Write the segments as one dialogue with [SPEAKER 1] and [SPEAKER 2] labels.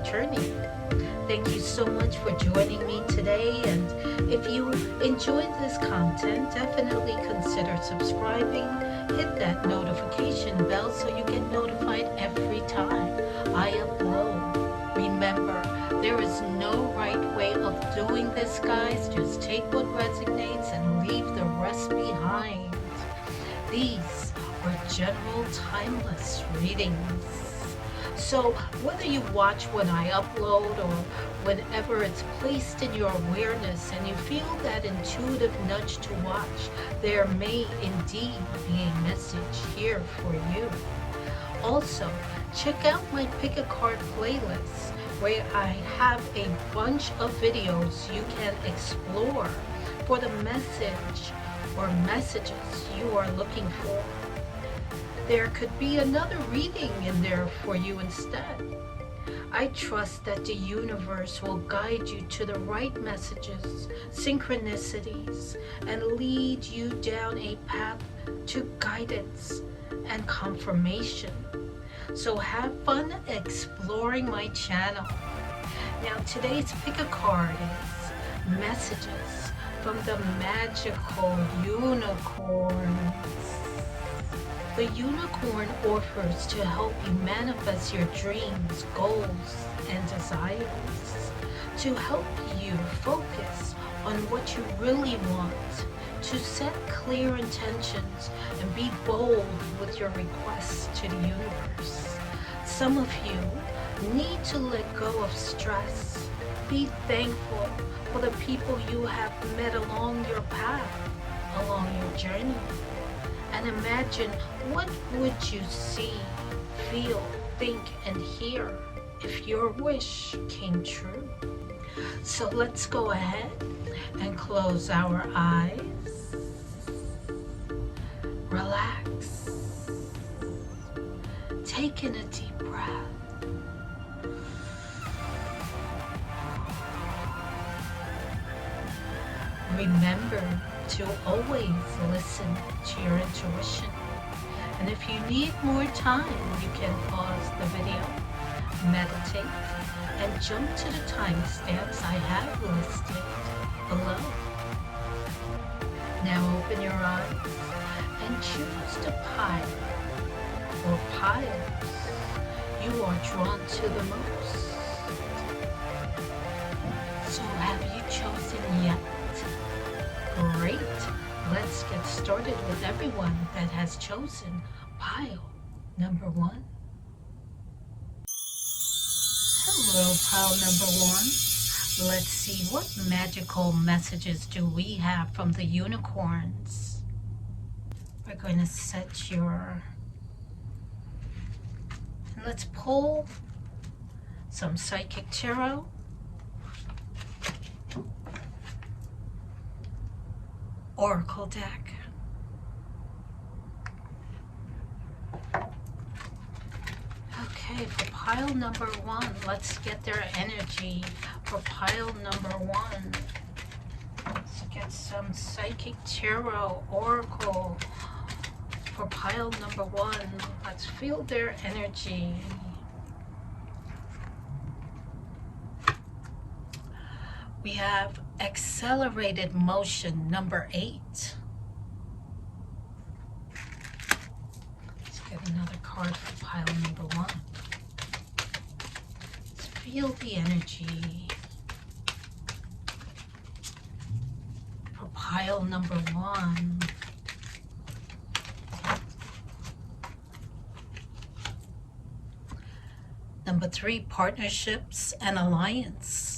[SPEAKER 1] journey. Thank you so much for joining me today, and if you enjoyed this content, definitely consider subscribing. Hit that notification bell so you get notified every time I upload. Remember, there is no right way of doing this, guys. Just take what resonates and leave the rest behind. These are general timeless readings. So whether you watch when I upload or whenever it's placed in your awareness and you feel that intuitive nudge to watch, there may indeed be a message here for you. Also, check out my Pick a Card playlist, where I have a bunch of videos you can explore for the message or messages you are looking for. There could be another reading in there for you instead. I trust that the universe will guide you to the right messages, synchronicities, and lead you down a path to guidance and confirmation. So have fun exploring my channel. Now today's Pick a Card is messages from the magical unicorns. The unicorn offers to help you manifest your dreams, goals, and desires, to help you focus on what you really want, to set clear intentions and be bold with your requests to the universe. Some of you need to let go of stress. Be thankful for the people you have met along your path, along your journey. And imagine, what would you see, feel, think, and hear if your wish came true? So let's go ahead and close our eyes. Relax. Take in a deep breath. Remember to always listen to your intuition. And if you need more time, you can pause the video, meditate, and jump to the timestamps I have listed below. Now open your eyes and choose the pile or piles you are drawn to the most. So have you chosen yet? Great. Let's get started with everyone that has chosen pile number 1. Hello, pile number 1. Let's see, what magical messages do we have from the unicorns? We're going to set your... And let's pull some psychic tarot. Oracle deck. Okay, for pile number 1, let's get their energy for pile number 1. Let's get some psychic tarot, oracle for pile number 1. Let's feel their energy. We have accelerated motion number 8. Let's get another card for pile number 1. Let's feel the energy for pile number 1. Number 3, partnerships and alliance.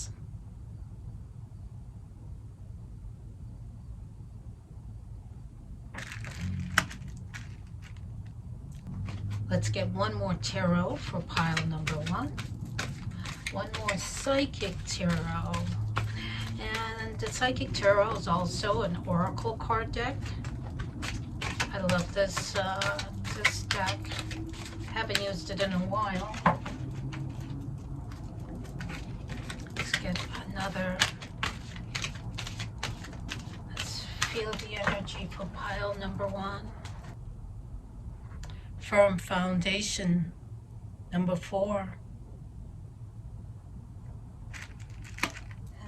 [SPEAKER 1] Let's get one more tarot for pile number 1. One more psychic tarot. And the psychic tarot is also an oracle card deck. I love this this deck. Haven't used it in a while. Let's get another. Let's feel the energy for pile number 1. Firm foundation number 4.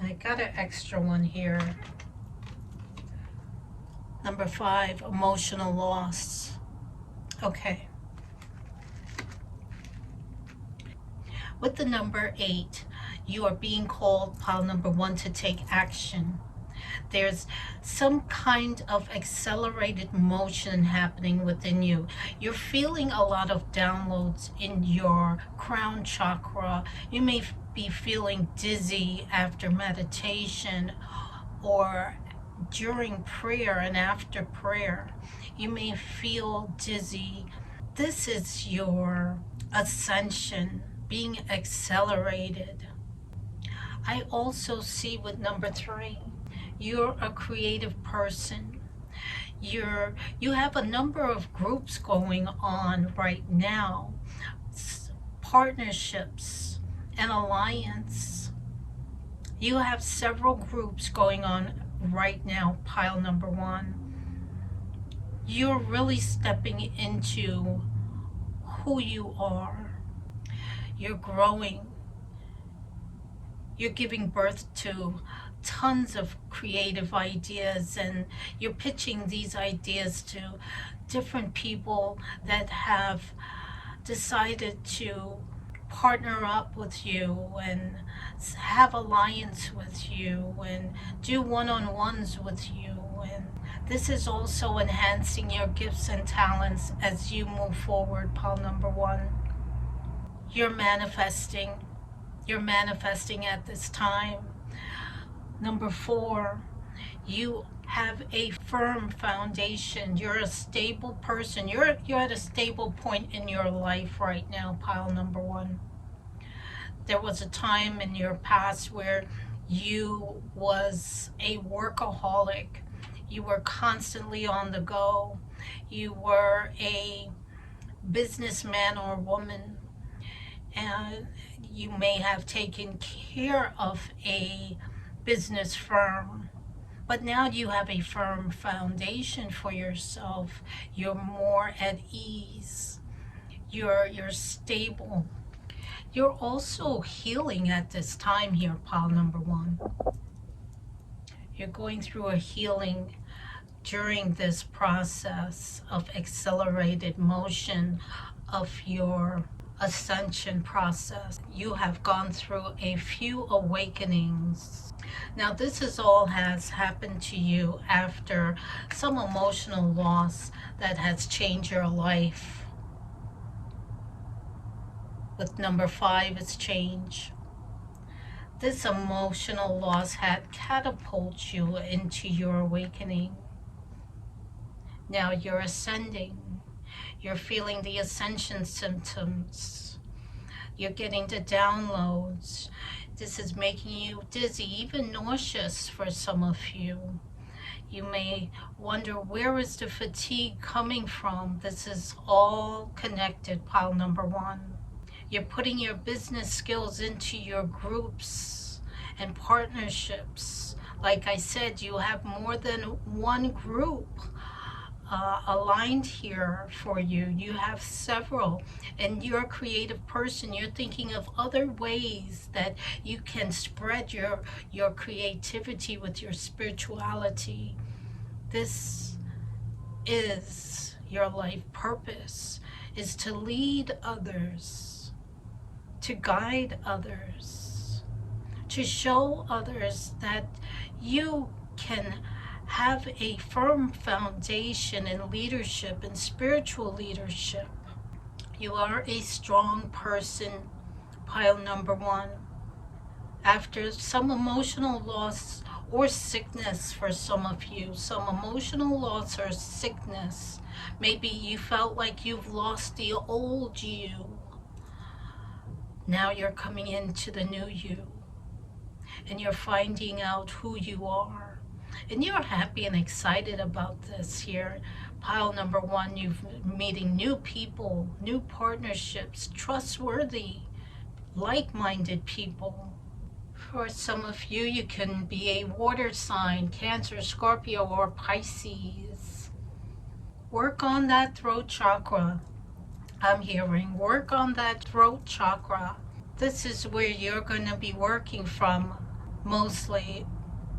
[SPEAKER 1] I got an extra one here. Number 5, emotional loss. Okay. With the number 8, you are being called, pile number 1, to take action. There's some kind of accelerated motion happening within you. You're feeling a lot of downloads in your crown chakra. You may be feeling dizzy after meditation or during prayer and after prayer. You may feel dizzy. This is your ascension being accelerated. I also see with number 3, you're a creative person. You have a number of groups going on right now, partnerships and alliance. You have several groups going on right now, pile number 1. You're really stepping into who you are. You're growing. You're giving birth to tons of creative ideas, and you're pitching these ideas to different people that have decided to partner up with you and have alliance with you and do one-on-ones with you. And this is also enhancing your gifts and talents as you move forward, pile number 1. You're manifesting. You're manifesting at this time. Number 4, you have a firm foundation. You're a stable person. You're at a stable point in your life right now, pile number 1. There was a time in your past where you was a workaholic. You were constantly on the go. You were a businessman or woman, and you may have taken care of a business firm, but now you have a firm foundation for yourself. You're more at ease. You're stable. You're also healing at this time here, pile number 1. You're going through a healing during this process of accelerated motion of your ascension process. You have gone through a few awakenings. Now, this all has happened to you after some emotional loss that has changed your life. With number 5, it's change. This emotional loss had catapulted you into your awakening. Now you're ascending. You're feeling the ascension symptoms. You're getting the downloads. This is making you dizzy, even nauseous for some of you. You may wonder, where is the fatigue coming from? This is all connected, pile number 1. You're putting your business skills into your groups and partnerships. Like I said, you have more than one group aligned here for you. You have several, and you're a creative person. You're thinking of other ways that you can spread your creativity with your spirituality. This is your life purpose, is to lead others, to guide others, to show others that you can have a firm foundation in leadership and spiritual leadership. You are a strong person, pile number 1. After some emotional loss or sickness for some of you, some emotional loss or sickness, maybe you felt like you've lost the old you. Now you're coming into the new you, and you're finding out who you are. And you're happy and excited about this here. Pile number 1, you're meeting new people, new partnerships, trustworthy, like-minded people. For some of you, you can be a water sign, Cancer, Scorpio, or Pisces. Work on that throat chakra. I'm hearing, work on that throat chakra. This is where you're going to be working from. mostly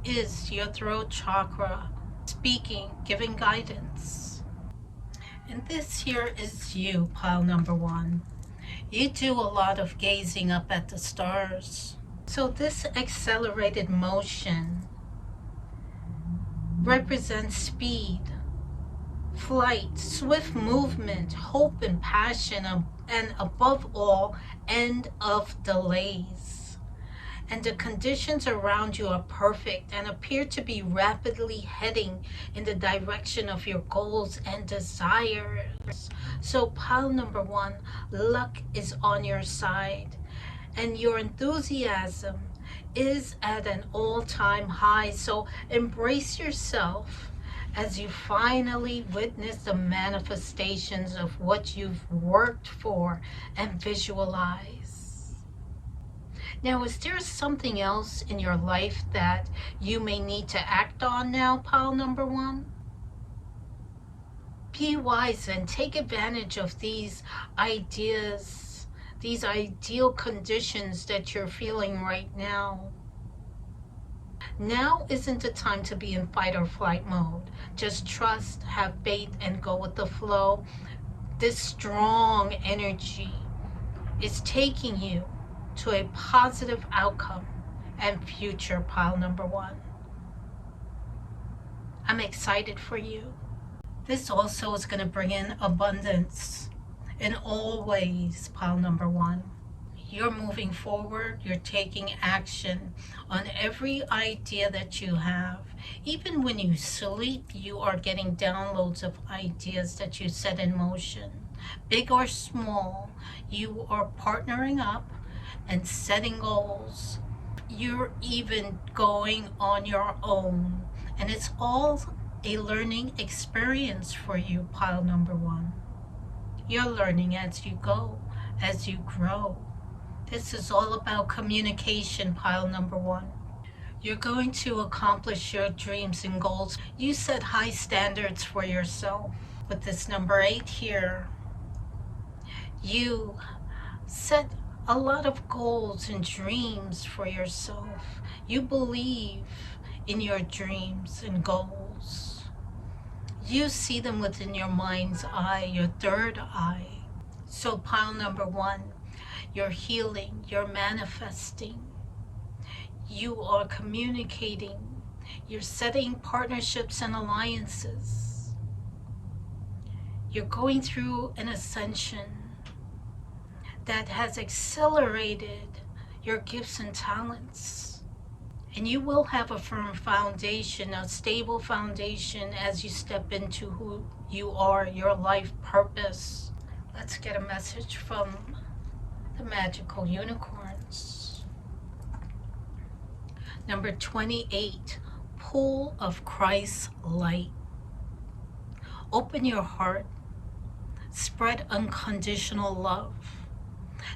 [SPEAKER 1] is your throat chakra speaking, giving guidance. And this here is you, pile number one. You do a lot of gazing up at the stars. So this accelerated motion represents speed, flight, swift movement, hope and passion, and above all, end of delays. And the conditions around you are perfect and appear to be rapidly heading in the direction of your goals and desires. So pile number one, luck is on your side, and your enthusiasm is at an all-time high. So embrace yourself as you finally witness the manifestations of what you've worked for and visualize. Now, is there something else in your life that you may need to act on now, pile number one? Be wise and take advantage of these ideas, these ideal conditions that you're feeling right now. Now isn't the time to be in fight or flight mode. Just trust, have faith, and go with the flow. This strong energy is taking you to a positive outcome and future, pile number one. I'm excited for you. This also is going to bring in abundance in all ways, pile number one. You're moving forward, you're taking action on every idea that you have. Even when you sleep, you are getting downloads of ideas that you set in motion. Big or small, you are partnering up and setting goals. You're even going on your own. And it's all a learning experience for you, pile number one. You're learning as you go, as you grow. This is all about communication, pile number one. You're going to accomplish your dreams and goals. You set high standards for yourself. With this number 8 here, you set a lot of goals and dreams for yourself. You believe in your dreams and goals. You see them within your mind's eye, your third eye. So pile number one, you're healing, you're manifesting, you are communicating, you're setting partnerships and alliances. You're going through an ascension that has accelerated your gifts and talents. And you will have a firm foundation, a stable foundation as you step into who you are, your life purpose. Let's get a message from the magical unicorns. Number 28, pool of Christ's light. Open your heart, spread unconditional love.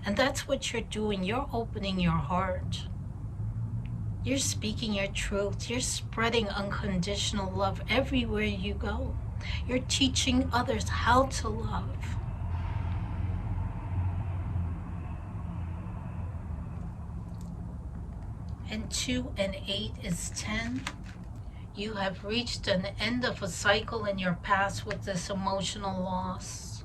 [SPEAKER 1] And that's what you're doing. You're opening your heart. You're speaking your truth. You're spreading unconditional love everywhere you go. You're teaching others how to love. And 2 and 8 is 10. You have reached an end of a cycle in your past with this emotional loss.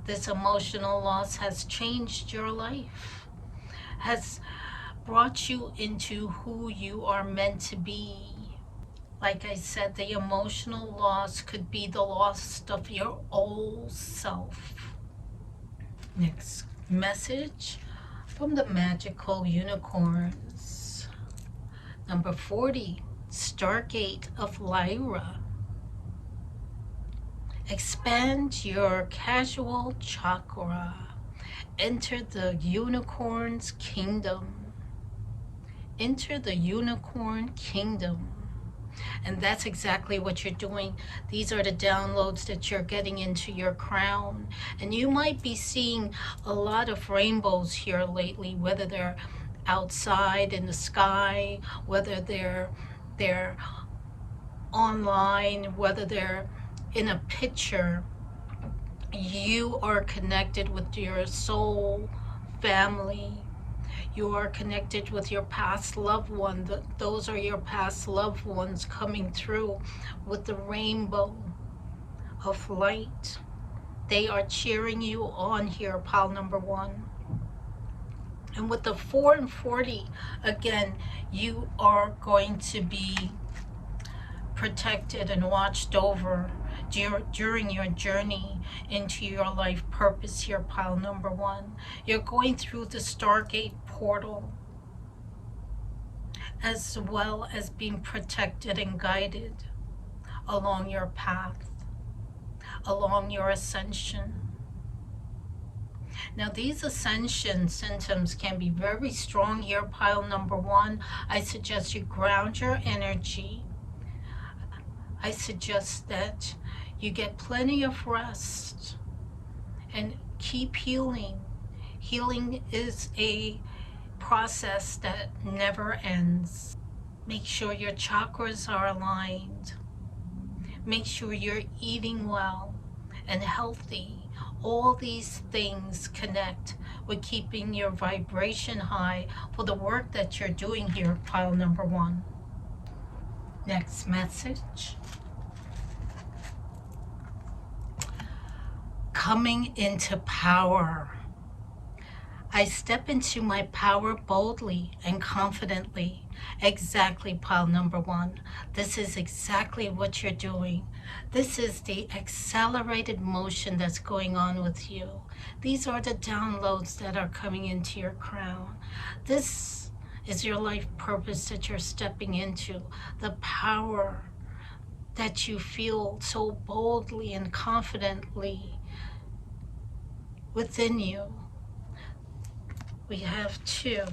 [SPEAKER 1] This emotional loss has changed your life, has brought you into who you are meant to be. Like I said, the emotional loss could be the loss of your old self. Next message from the magical unicorns. Number 40, Stargate of Lyra. Expand your casual chakra. Enter the unicorn's kingdom. Enter the unicorn kingdom. And that's exactly what you're doing. These are the downloads that you're getting into your crown. And you might be seeing a lot of rainbows here lately, whether they're outside in the sky, whether they're online, whether they're in a picture. You are connected with your soul family. You are connected with your past loved one. Those are your past loved ones coming through with the rainbow of light. They are cheering you on here, pile number 1. And with the 4 and 40, again, you are going to be protected and watched over during your journey into your life purpose here, pile number 1. You're going through the Stargate portal, as well as being protected and guided along your path, along your ascension. Now, these ascension symptoms can be very strong here, pile number 1. I suggest you ground your energy. I suggest that you get plenty of rest and keep healing. Healing is a process that never ends. Make sure your chakras are aligned. Make sure you're eating well and healthy. All these things connect with keeping your vibration high for the work that you're doing here, pile number 1. Next message. Coming into power. I step into my power boldly and confidently. Exactly, pile number 1. This is exactly what you're doing. This is the accelerated motion that's going on with you. These are the downloads that are coming into your crown. This is your life purpose that you're stepping into. The power that you feel so boldly and confidently within you. We have two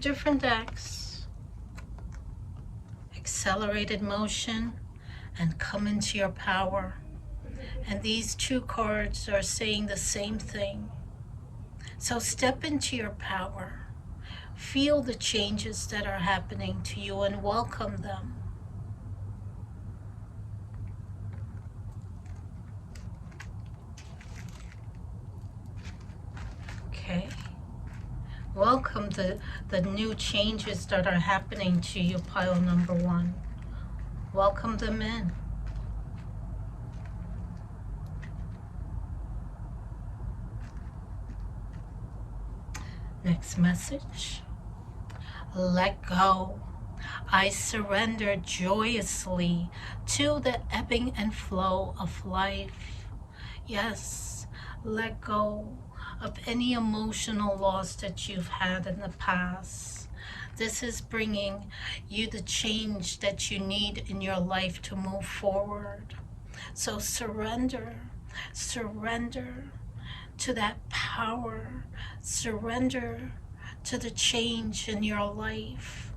[SPEAKER 1] different decks. Accelerated motion and come into your power. And these 2 cards are saying the same thing. So step into your power. Feel the changes that are happening to you and welcome them. Okay. Welcome the new changes that are happening to you, pile number 1. Welcome them in. Next message. Let go. I surrender joyously to the ebbing and flow of life. Yes, let go of any emotional loss that you've had in the past. This is bringing you the change that you need in your life to move forward. So surrender to that power. Surrender to the change in your life.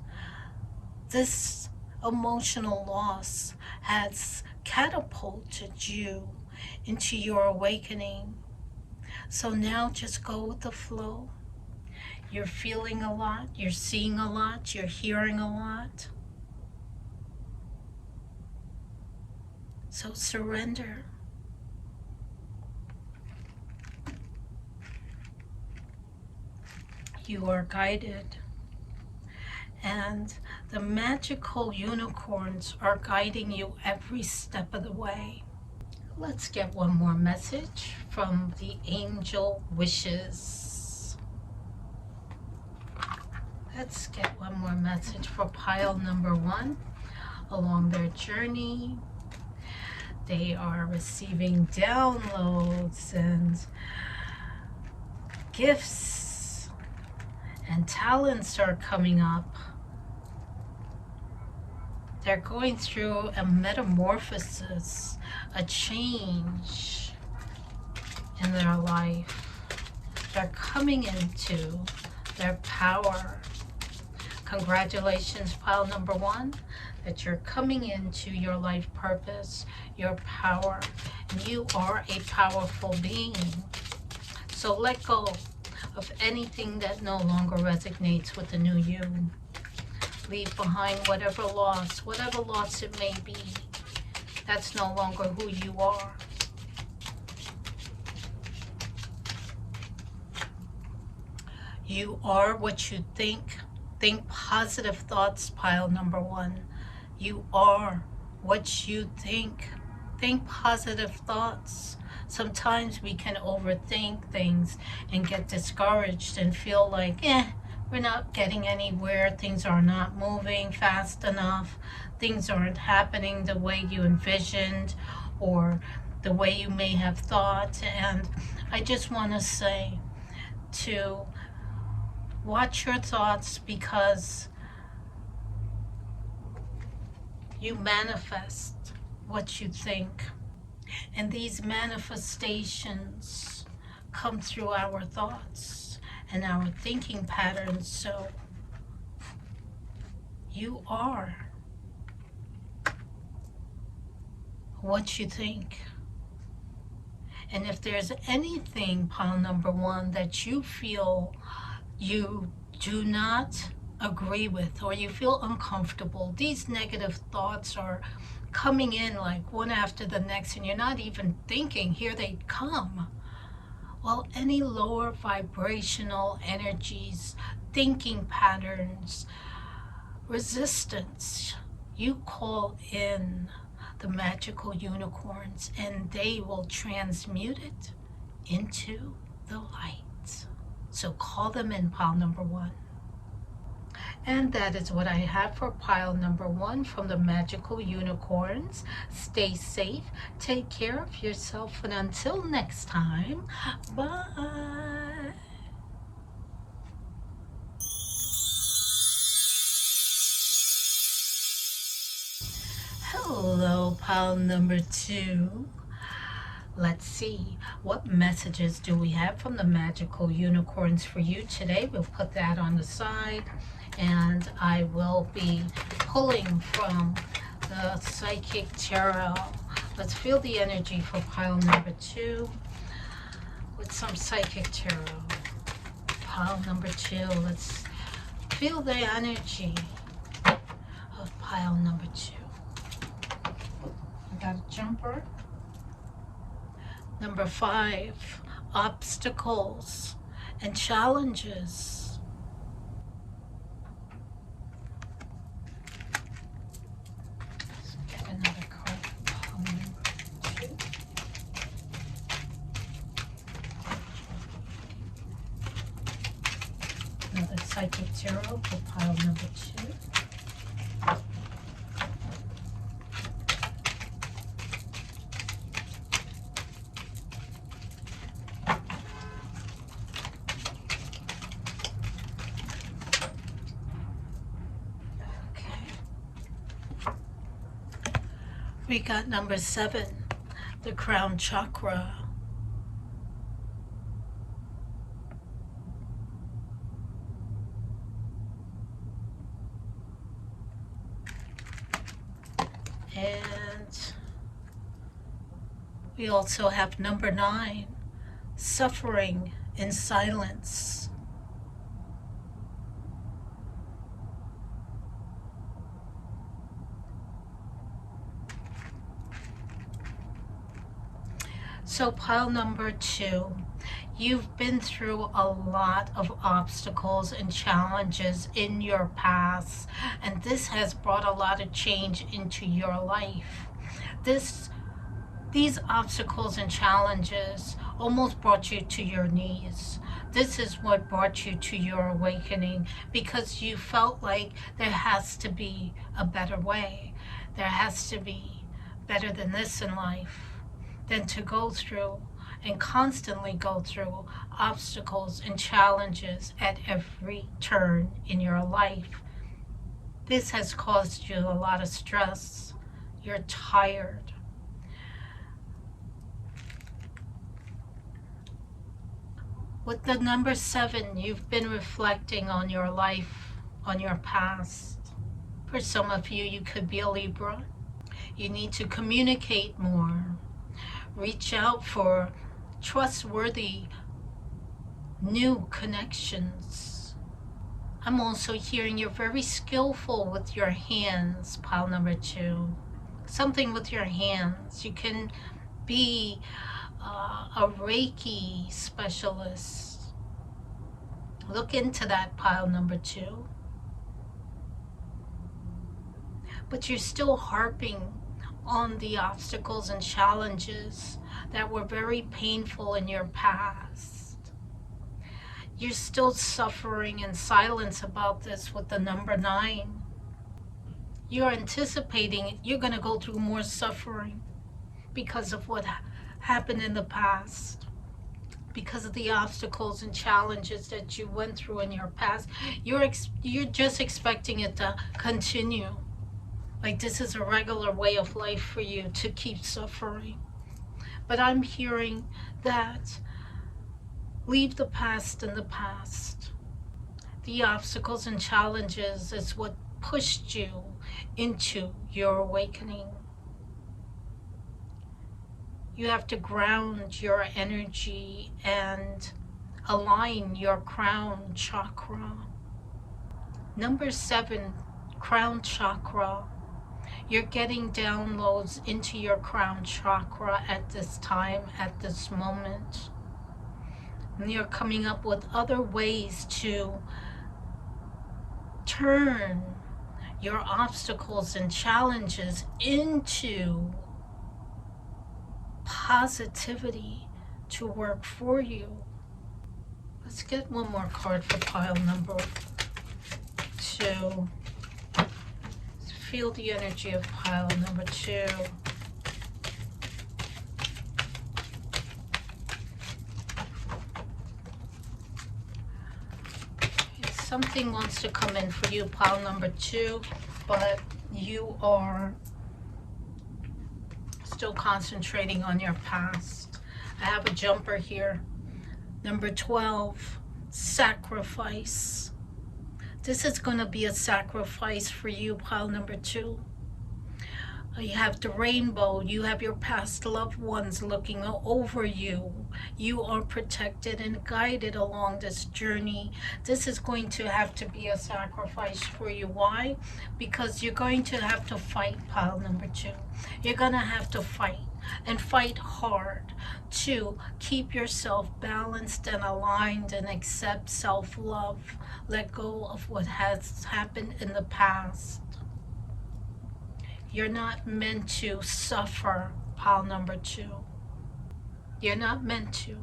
[SPEAKER 1] This emotional loss has catapulted you into your awakening. So now just go with the flow. You're feeling a lot, you're seeing a lot, you're hearing a lot. So surrender. You are guided. And the magical unicorns are guiding you every step of the way. Let's get one more message from the angel wishes. Let's get one more message for pile number 1. Along their journey, they are receiving downloads and gifts, and talents are coming up. They're going through a metamorphosis, a change in their life. They're coming into their power. Congratulations, pile number 1, that you're coming into your life purpose, your power. And you are a powerful being. So let go of anything that no longer resonates with the new you. Leave behind whatever loss it may be. That's no longer who you are. You are what you think. Think positive thoughts, pile number 1. You are what you think. Think positive thoughts. Sometimes we can overthink things and get discouraged and feel like, we're not getting anywhere. Things are not moving fast enough. Things aren't happening the way you envisioned or the way you may have thought. And I just want to say to watch your thoughts, because you manifest what you think. And these manifestations come through our thoughts and our thinking patterns. So you are what you think. And if there's anything, pile number 1, that you feel you do not agree with or you feel uncomfortable, these negative thoughts are coming in like one after the next and you're not even thinking, here they come. Well, any lower vibrational energies, thinking patterns, resistance, you call in the magical unicorns and they will transmute it into the light. So call them in, pile number 1. And that is what I have for pile number 1 from the magical unicorns. Stay safe, take care of yourself, and until next time, bye. Hello, pile number 2. Let's see, what messages do we have from the magical unicorns for you today? We'll put that on the side, and I will be pulling from the psychic tarot. Let's feel the energy for pile number 2 with some psychic tarot. Pile number 2, let's feel the energy of pile number 2. I got a jumper. Number 5, obstacles and challenges. Let's get another card. Pile number 2. Another psychic tarot for pile number 2. We got number 7, the crown chakra. And we also have number 9, suffering in silence. So pile number 2, you've been through a lot of obstacles and challenges in your past, and this has brought a lot of change into your life. These obstacles and challenges almost brought you to your knees. This is what brought you to your awakening, because you felt like there has to be a better way. There has to be better than this in life, than to go through and constantly go through obstacles and challenges at every turn in your life. This has caused you a lot of stress. You're tired. With the number 7, you've been reflecting on your life, on your past. For some of you, you could be a Libra. You need to communicate more. Reach out for trustworthy new connections. I'm also hearing you're very skillful with your hands, pile number 2. Something with your hands. You can be a Reiki specialist. Look into that, pile number 2. But you're still harping on the obstacles and challenges that were very painful in your past. You're still suffering in silence about this with the number 9. You're anticipating you're going to go through more suffering because of what happened in the past, because of the obstacles and challenges that you went through in your past. You're just expecting it to continue. Like this is a regular way of life for you to keep suffering. But I'm hearing that leave the past in the past. The obstacles and challenges is what pushed you into your awakening. You have to ground your energy and align your crown chakra. Number 7, crown chakra. You're getting downloads into your crown chakra at this time, at this moment. And you're coming up with other ways to turn your obstacles and challenges into positivity to work for you. Let's get one more card for pile number 2. Feel the energy of pile number 2. Something wants to come in for you, pile number 2, but you are still concentrating on your past. I have a jumper here. Number 12, sacrifice. This is going to be a sacrifice for you, pile number 2. You have the rainbow. You have your past loved ones looking over you. You are protected and guided along this journey. This is going to have to be a sacrifice for you. Why? Because you're going to have to fight, pile number 2. You're going to have to fight, and fight hard to keep yourself balanced and aligned and accept self-love. Let go of what has happened in the past. You're not meant to suffer, pile number 2. You're not meant to.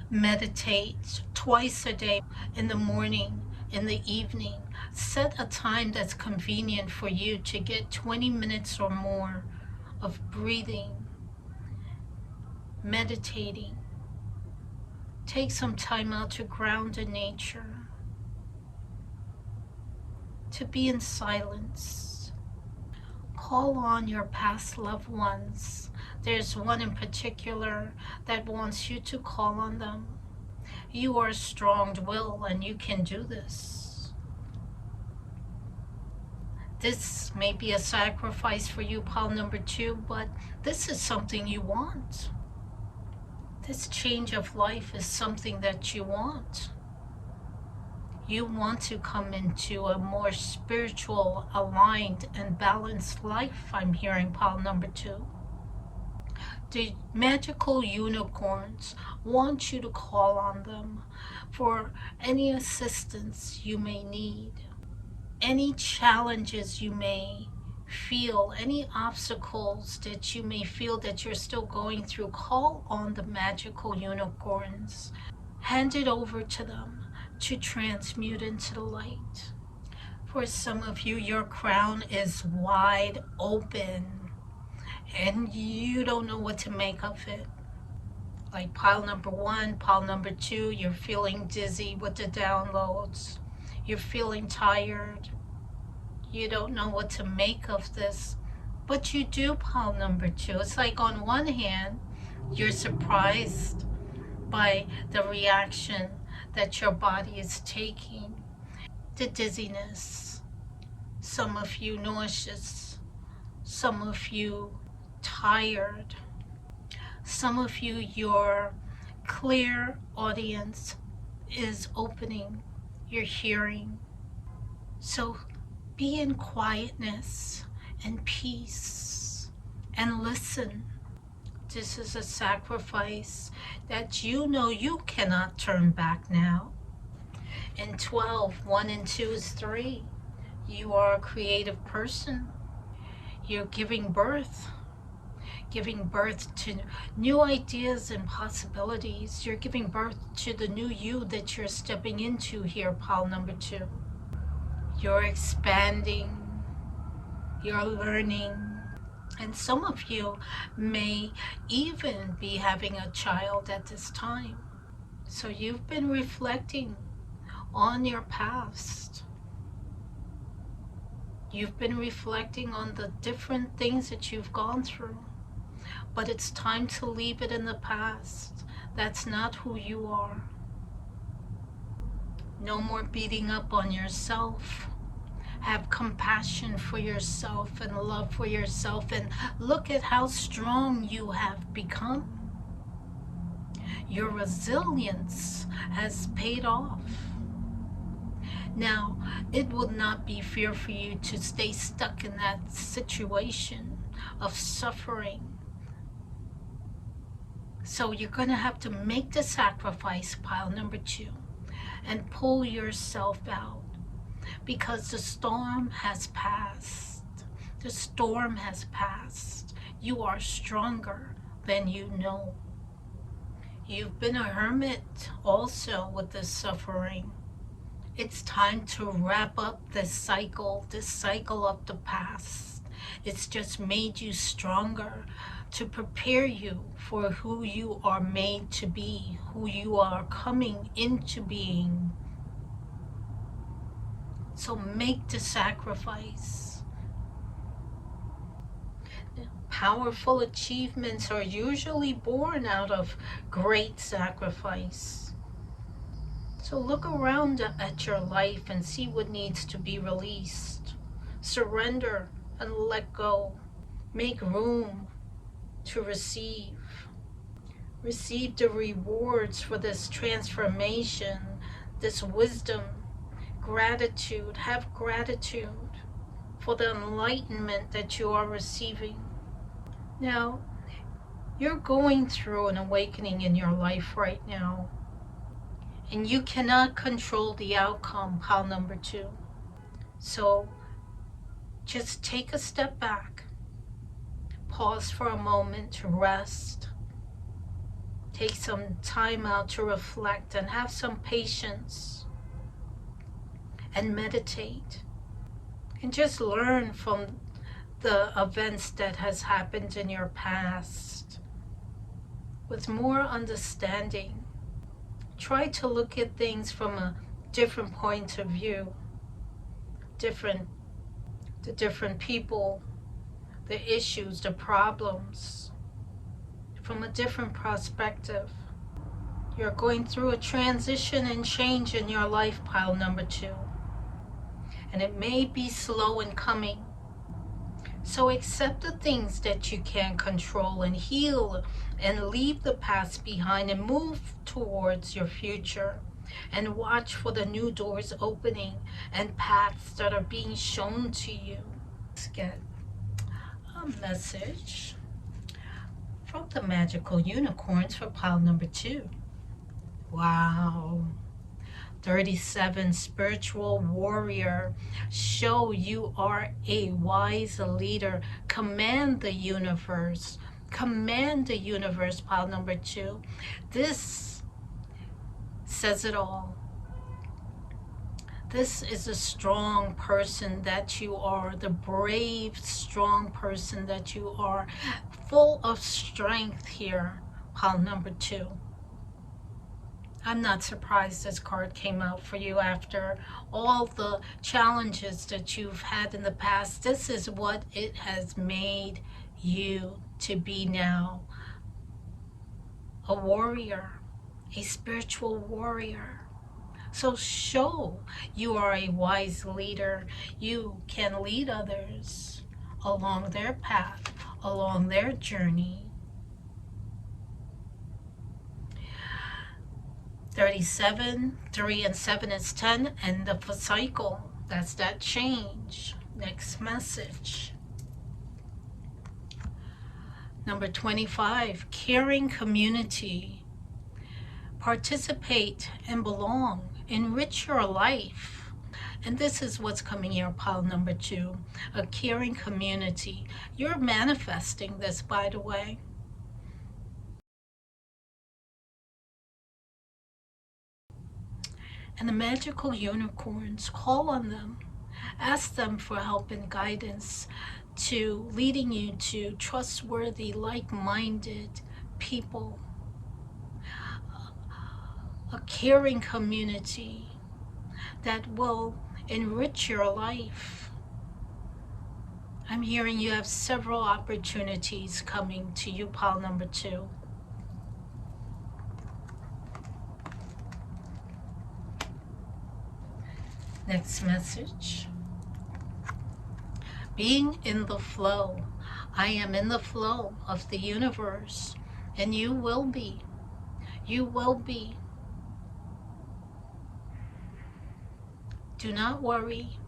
[SPEAKER 1] Meditate twice a day, in the morning, in the evening. Set a time that's convenient for you to get 20 minutes or more of breathing, meditating. Take some time out to ground in nature, to be in silence. Call on your past loved ones. There's one in particular that wants you to call on them. You are strong-willed and you can do this. This may be a sacrifice for you, pile number 2, but this is something you want. This change of life is something that you want. You want to come into a more spiritual, aligned, and balanced life, I'm hearing, pile number 2. The magical unicorns want you to call on them for any assistance you may need, any challenges you may feel, any obstacles that you may feel that you're still going through. Call on the magical unicorns. Hand it over to them to transmute into the light. For some of you, your crown is wide open and you don't know what to make of it. Like pile number 1, pile number 2, you're feeling dizzy with the downloads. You're feeling tired. You don't know what to make of this. But you do, pile number 2. It's like on one hand, you're surprised by the reaction that your body is taking. The dizziness, some of you nauseous, some of you tired, some of you your clear audience is opening, your hearing. So be in quietness and peace and listen This is a sacrifice that you know you cannot turn back now. And 12, 1 and 2 is 3. You are a creative person. You're giving birth to new ideas and possibilities. You're giving birth to the new you that you're stepping into here, pile number 2. You're expanding, you're learning, and some of you may even be having a child at this time. So you've been reflecting on your past. You've been reflecting on the different things that you've gone through. But it's time to leave it in the past. That's not who you are. No more beating up on yourself. Have compassion for yourself and love for yourself, and look at how strong you have become. Your resilience has paid off. Now, it will not be fair for you to stay stuck in that situation of suffering. So you're going to have to make the sacrifice, pile number 2, and pull yourself out, because the storm has passed. The storm has passed. You are stronger than you know. You've been a hermit also with this suffering. It's time to wrap up this cycle of the past. It's just made you stronger to prepare you for who you are made to be, who you are coming into being. So make the sacrifice. Powerful achievements are usually born out of great sacrifice. So look around at your life and see what needs to be released. Surrender and let go. Make room to receive. Receive the rewards for this transformation, this wisdom, gratitude. Have gratitude for the enlightenment that you are receiving. Now, you're going through an awakening in your life right now, and you cannot control the outcome, pile number 2. So just take a step back, pause for a moment to rest, take some time out to reflect and have some patience, and meditate, and just learn from the events that has happened in your past with more understanding. Try to look at things from a different point of view, the different people, the issues, the problems, from a different perspective. You're going through a transition and change in your life, pile number 2. And it may be slow in coming. So accept the things that you can control and heal, and leave the past behind and move towards your future. And watch for the new doors opening and paths that are being shown to you. Let's get a message from the magical unicorns for pile number 2. Wow. 37, spiritual warrior. Show you are a wise leader. Command the universe. Command the universe, pile number 2. This says it all. This is a strong person that you are, the brave, strong person that you are, full of strength here, pile number 2. I'm not surprised this card came out for you after all the challenges that you've had in the past. This is what it has made you to be now. A warrior, a spiritual warrior. So show you are a wise leader. You can lead others along their path, along their journey. 37, 3 and 7 is 10, end of a cycle. That's that change. Next message. Number 25, caring community. Participate and belong. Enrich your life. And this is what's coming here, pile number 2, a caring community. You're manifesting this, by the way. And the magical unicorns, call on them. Ask them for help and guidance to leading you to trustworthy, like-minded people. A caring community that will enrich your life. I'm hearing you have several opportunities coming to you, pile number 2. Next message. Being in the flow. I am in the flow of the universe, and you will be. You will be. Do not worry.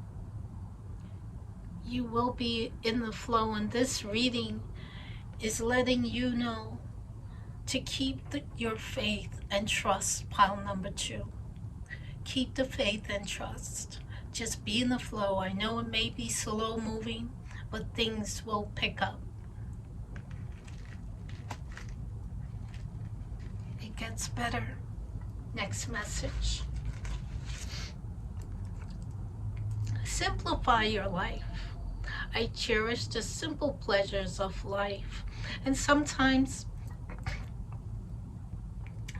[SPEAKER 1] You will be in the flow, and this reading is letting you know to keep your faith and trust, pile number 2. Keep the faith and trust. Just be in the flow. I know it may be slow moving, but things will pick up. It gets better. Next message. Simplify your life. I cherish the simple pleasures of life. And sometimes,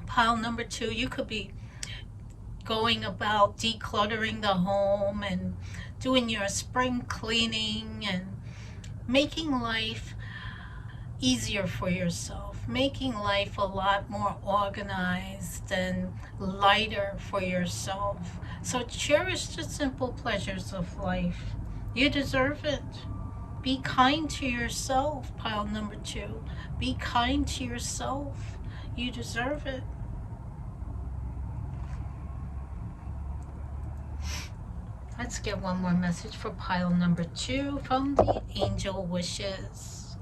[SPEAKER 1] pile number 2, you could be going about decluttering the home and doing your spring cleaning and making life easier for yourself, making life a lot more organized and lighter for yourself. So cherish the simple pleasures of life. You deserve it. Be kind to yourself, pile number 2. Be kind to yourself. You deserve it. Let's get one more message for pile number 2 from the angel wishes.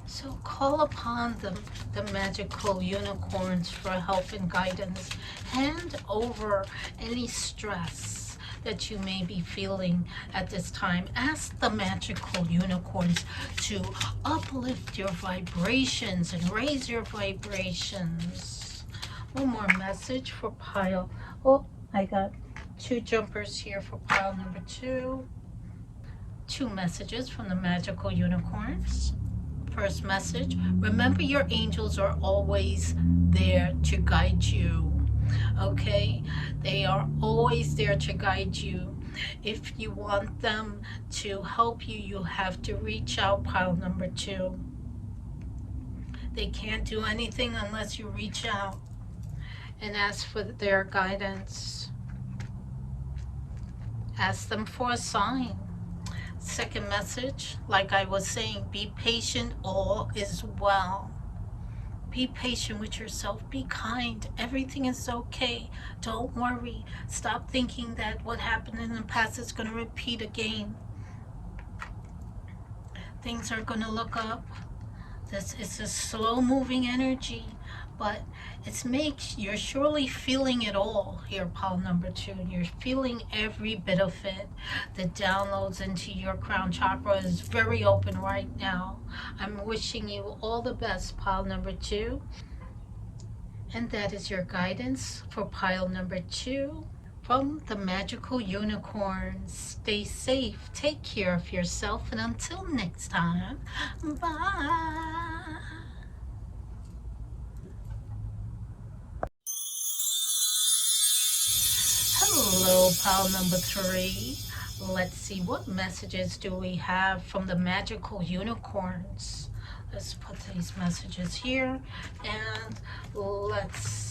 [SPEAKER 1] So call upon the magical unicorns for help and guidance. Hand over any stress that you may be feeling at this time. Ask the magical unicorns to uplift your vibrations and raise your vibrations. One more message for pile. Oh, I got 2 jumpers here for pile number 2. 2 messages from the magical unicorns. First message, remember your angels are always there to guide you. Okay? They are always there to guide you. If you want them to help you, you have to reach out, pile number 2. They can't do anything unless you reach out and ask for their guidance. Ask them for a sign. Second message, like I was saying, be patient, all is well. Be patient with yourself. Be kind. Everything is okay. Don't worry. Stop thinking that what happened in the past is going to repeat again. Things are going to look up. This is a slow moving energy, but you're surely feeling it all here, pile number 2. You're feeling every bit of it. The downloads into your crown chakra is very open right now. I'm wishing you all the best, pile number 2. And that is your guidance for pile number 2 from the magical unicorns. Stay safe, take care of yourself, and until next time, bye. Hello, pile number 3. Let's see, what messages do we have from the magical unicorns? Let's put these messages here and let's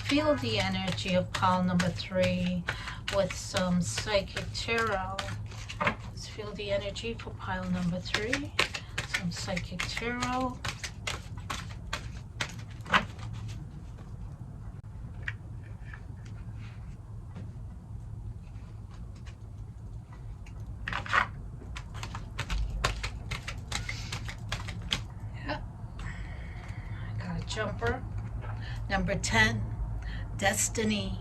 [SPEAKER 1] feel the energy of pile number 3 with some psychic tarot. Let's feel the energy for pile number 3. Some psychic tarot. jumper. Number 10, destiny.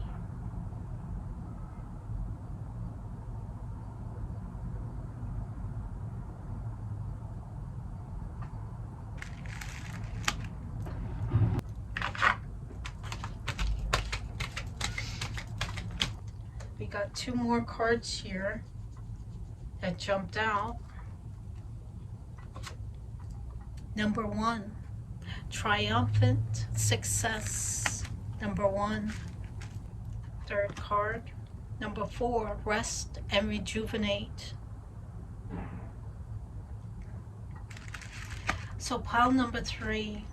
[SPEAKER 1] We got 2 more cards here that jumped out. Number 1, triumphant success. Number 1, third card. Number 4, rest and rejuvenate. So pile number 3,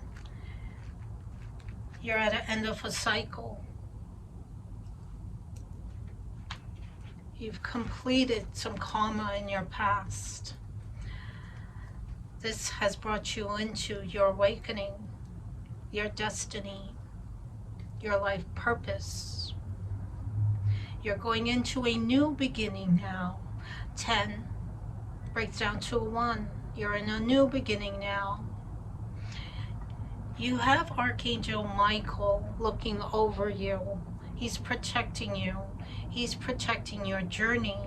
[SPEAKER 1] you're at the end of a cycle. You've completed some karma in your past. This has brought you into your awakening, your destiny, your life purpose. You're going into a new beginning now. 10 breaks down to a 1. You're in a new beginning now. You have Archangel Michael looking over you. He's protecting you. He's protecting your journey.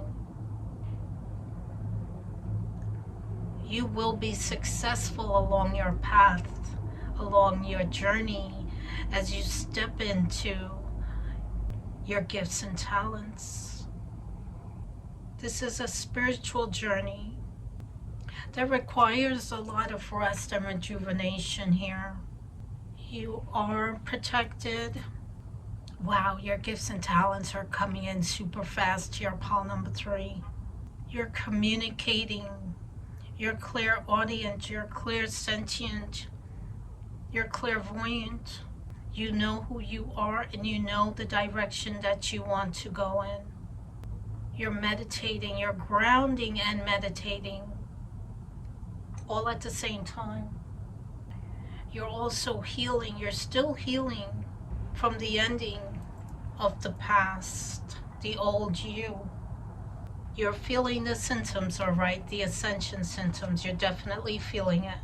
[SPEAKER 1] You will be successful along your path, along your journey, as you step into your gifts and talents. This is a spiritual journey that requires a lot of rest and rejuvenation here. You are protected. Wow, your gifts and talents are coming in super fast here, pile number 3. You're communicating. You're clairaudient. You're clairsentient. You're clairvoyant. You know who you are and you know the direction that you want to go in. You're meditating. You're grounding and meditating all at the same time. You're also healing. You're still healing from the ending of the past, the old you. You're feeling the symptoms, all right, the ascension symptoms. You're definitely feeling it.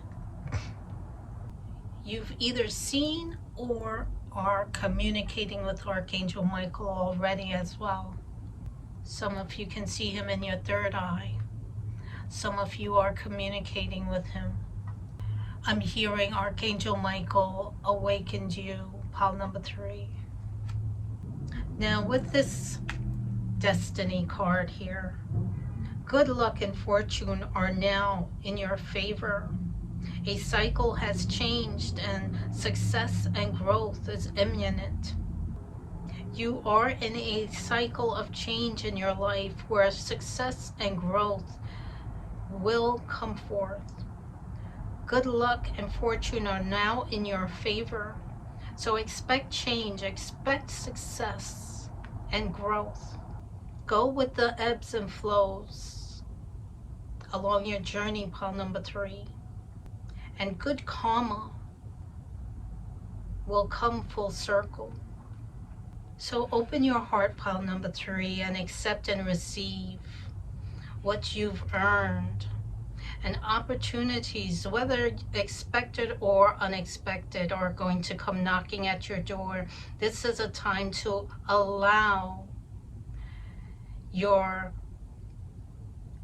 [SPEAKER 1] You've either seen or are communicating with Archangel Michael already as well. Some of you can see him in your third eye. Some of you are communicating with him. I'm hearing Archangel Michael awakened you, pile number 3. Now with this destiny card here, good luck and fortune are now in your favor. A cycle has changed and success and growth is imminent. You are in a cycle of change in your life where success and growth will come forth. Good luck and fortune are now in your favor. So expect change, expect success and growth. Go with the ebbs and flows along your journey, pile number 3. And good karma will come full circle. So open your heart, pile number 3, and accept and receive what you've earned. And opportunities, whether expected or unexpected, are going to come knocking at your door. This is a time to allow your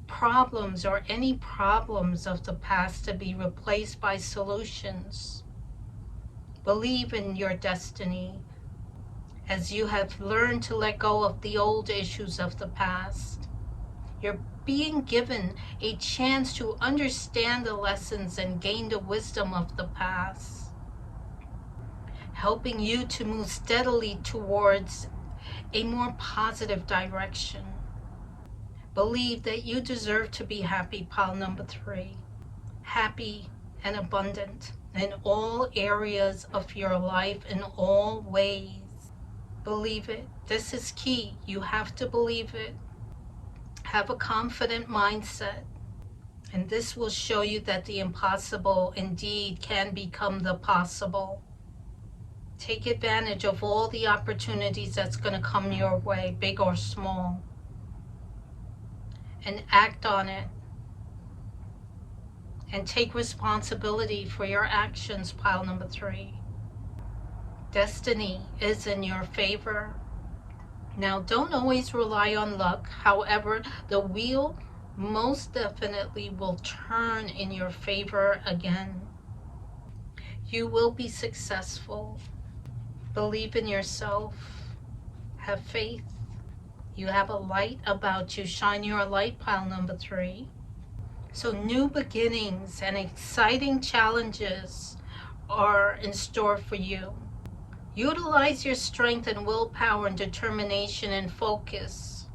[SPEAKER 1] problems or any problems of the past to be replaced by solutions. Believe in your destiny as you have learned to let go of the old issues of the past. You're being given a chance to understand the lessons and gain the wisdom of the past, helping you to move steadily towards a more positive direction. Believe that you deserve to be happy, pile number 3. Happy and abundant in all areas of your life, in all ways. Believe it. This is key. You have to believe it. Have a confident mindset, and this will show you that the impossible indeed can become the possible. Take advantage of all the opportunities that's going to come your way, big or small, and act on it. And take responsibility for your actions, pile number 3. Destiny is in your favor. Now, don't always rely on luck. However, the wheel most definitely will turn in your favor again. You will be successful. Believe in yourself. Have faith. You have a light about you. Shine your light, pile number 3. So new beginnings and exciting challenges are in store for you. Utilize your strength and willpower and determination and focus.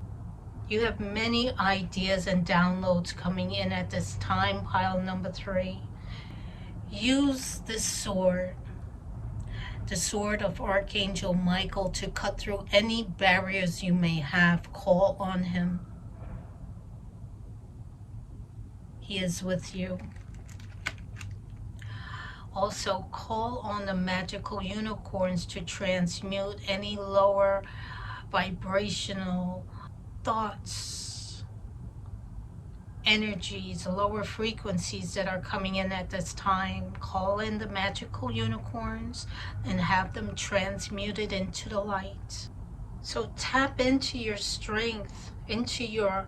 [SPEAKER 1] You have many ideas and downloads coming in at this time, pile number 3. Use this sword, the sword of Archangel Michael, to cut through any barriers you may have. Call on him. He is with you. Also, call on the magical unicorns to transmute any lower vibrational thoughts, energies, lower frequencies that are coming in at this time. Call in the magical unicorns and have them transmuted into the light. So tap into your strength, into your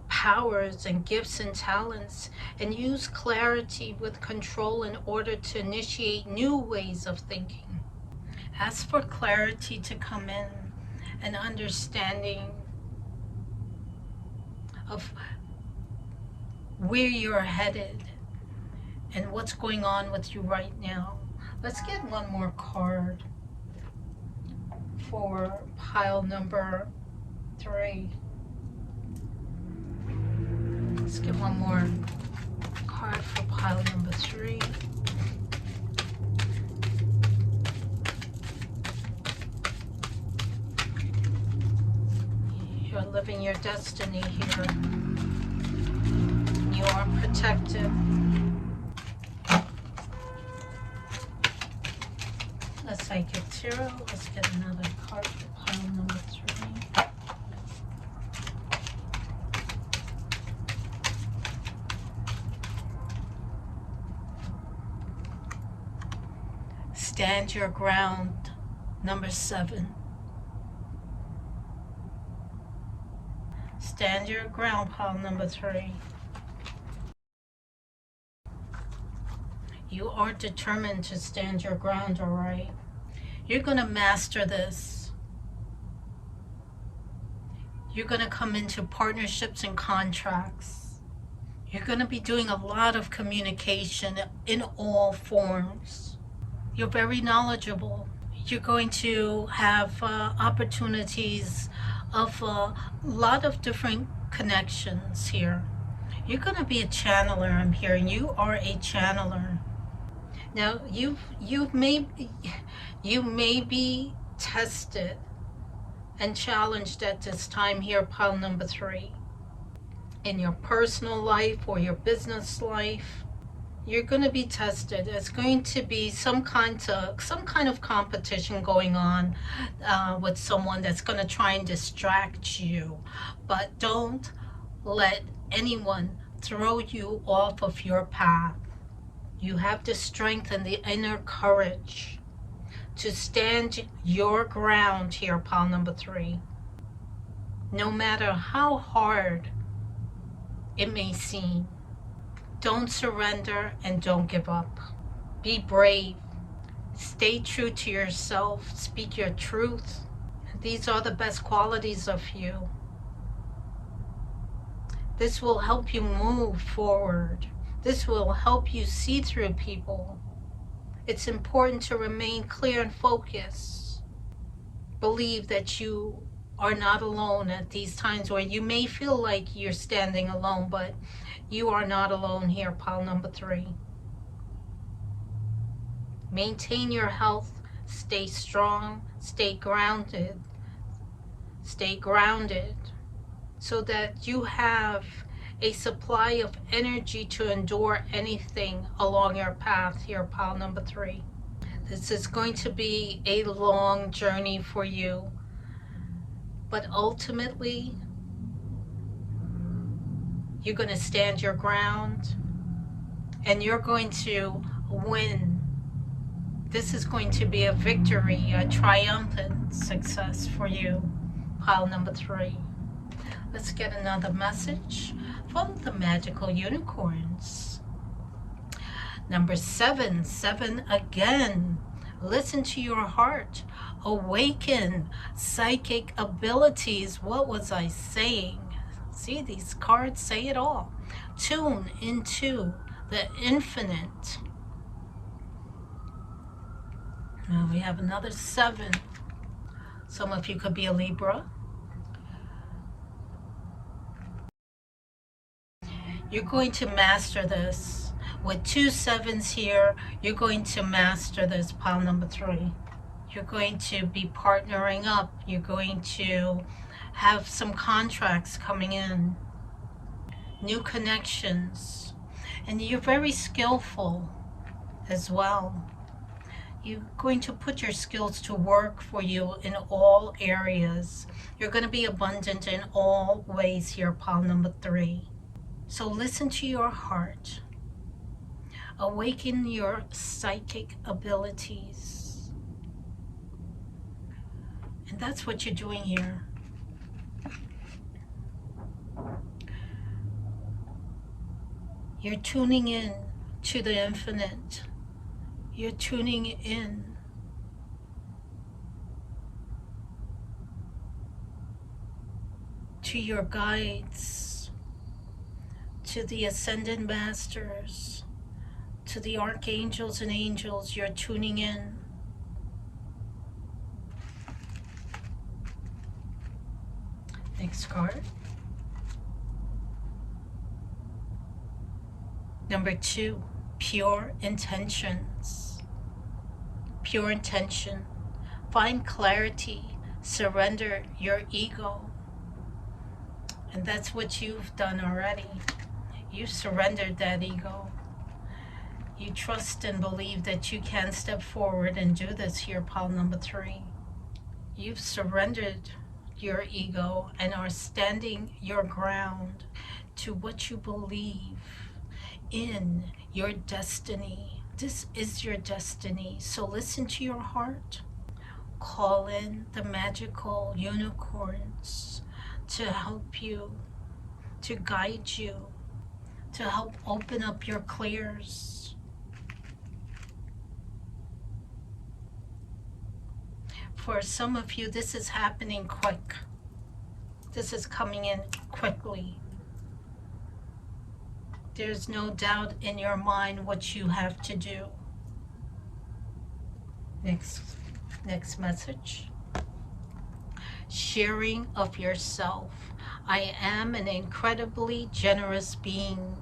[SPEAKER 1] powers and gifts and talents, and use clarity with control in order to initiate new ways of thinking. Ask for clarity to come in, an understanding of where you're headed and what's going on with you right now. Let's get one more card for pile number 3. Let's get one more card for pile number 3. You're living your destiny here. You are protected. Let's take it 0. Let's get another card for pile number 3. Stand your ground, number 7. Stand your ground, pile number 3. You are determined to stand your ground, all right? You're going to master this. You're going to come into partnerships and contracts. You're going to be doing a lot of communication in all forms. You're very knowledgeable. You're going to have opportunities of a lot of different connections here. You're going to be a channeler, I'm hearing. You are a channeler. Now, you may be tested and challenged at this time here, pile number 3. In your personal life or your business life, you're going to be tested. It's going to be some kind of competition going on with someone that's going to try and distract you. But don't let anyone throw you off of your path. You have the strength and the inner courage to stand your ground here, pile number 3. No matter how hard it may seem, don't surrender and don't give up. Be brave. Stay true to yourself. Speak your truth. These are the best qualities of you. This will help you move forward. This will help you see through people. It's important to remain clear and focused. Believe that you are not alone at these times where you may feel like you're standing alone, but you are not alone here, pile number 3. Maintain your health. Stay strong. Stay grounded. Stay grounded so that you have a supply of energy to endure anything along your path here, pile number 3. This is going to be a long journey for you, but ultimately you're going to stand your ground and you're going to win This is going to be a victory, a triumphant success for you. Pile number 3. Let's get another message from the magical unicorns. Number 7, 7 again. Listen to your heart. Awaken psychic abilities. What was I saying? See, these cards say it all. Tune into the infinite. Now we have another 7. Some of you could be a Libra. You're going to master this. With 2 7s here, you're going to master this, pile number 3. You're going to be partnering up. You're going to have some contracts coming in, new connections, and you're very skillful as well. You're going to put your skills to work for you in all areas. You're going to be abundant in all ways here, pile number 3. So listen to your heart. Awaken your psychic abilities. And that's what you're doing here. You're tuning in to the infinite. You're tuning in to your guides, to the ascended masters, to the archangels and angels. You're tuning in. Next card. Number 2, pure intentions. Pure intention. Find clarity. Surrender your ego. And that's what you've done already. You surrendered that ego. You trust and believe that you can step forward and do this here, pile number 3. You've surrendered your ego and are standing your ground to what you believe in your destiny. This is your destiny. So listen to your heart. Call in the magical unicorns to help you, to guide you, to help open up your clears. For some of you, this is happening quick. This is coming in quickly. There's no doubt in your mind what you have to do. Next message. Sharing of yourself. I am an incredibly generous being.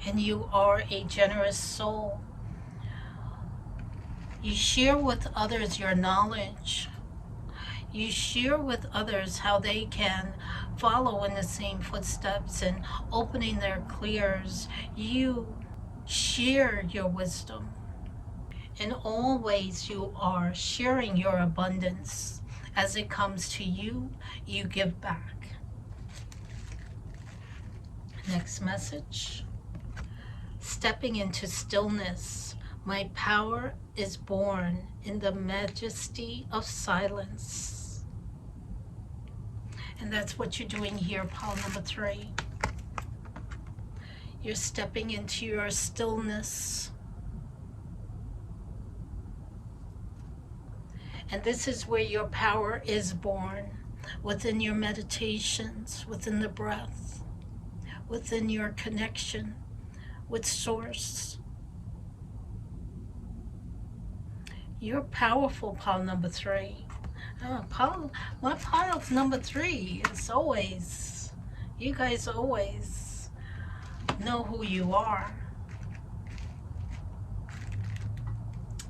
[SPEAKER 1] And you are a generous soul. You share with others your knowledge. You share with others how they can follow in the same footsteps and opening their clears. You share your wisdom. In all ways you are sharing your abundance. As it comes to you, you give back. Next message. Stepping into stillness. My power is born in the majesty of silence. And that's what you're doing here, pile number 3. You're stepping into your stillness. And this is where your power is born, within your meditations, within the breath, within your connection with Source. You're powerful, pile number 3. My pile's number 3. It's always, you guys always know who you are.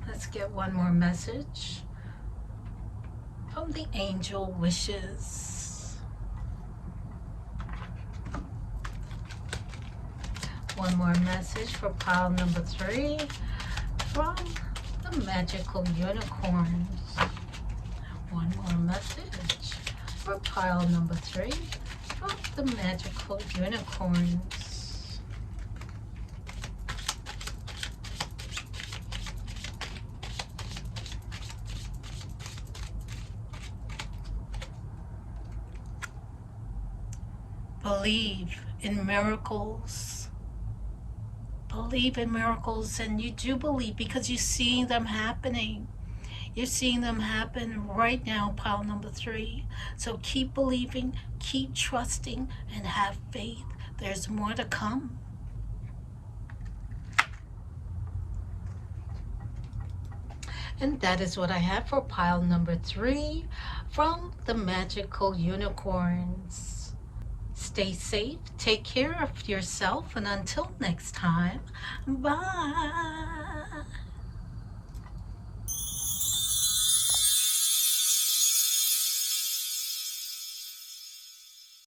[SPEAKER 1] Let's get one more message from the angel wishes. One more message for pile number 3 from the magical unicorns. One more message for pile number 3 from the magical unicorns. Believe in miracles. Believe in miracles, and you do believe because you're seeing them happening. You're seeing them happen right now, pile number 3. So keep believing, keep trusting, and have faith. There's more to come. And that is what I have for pile number 3 from the Magical Unicorns. Stay safe, take care of yourself, and until next time, bye.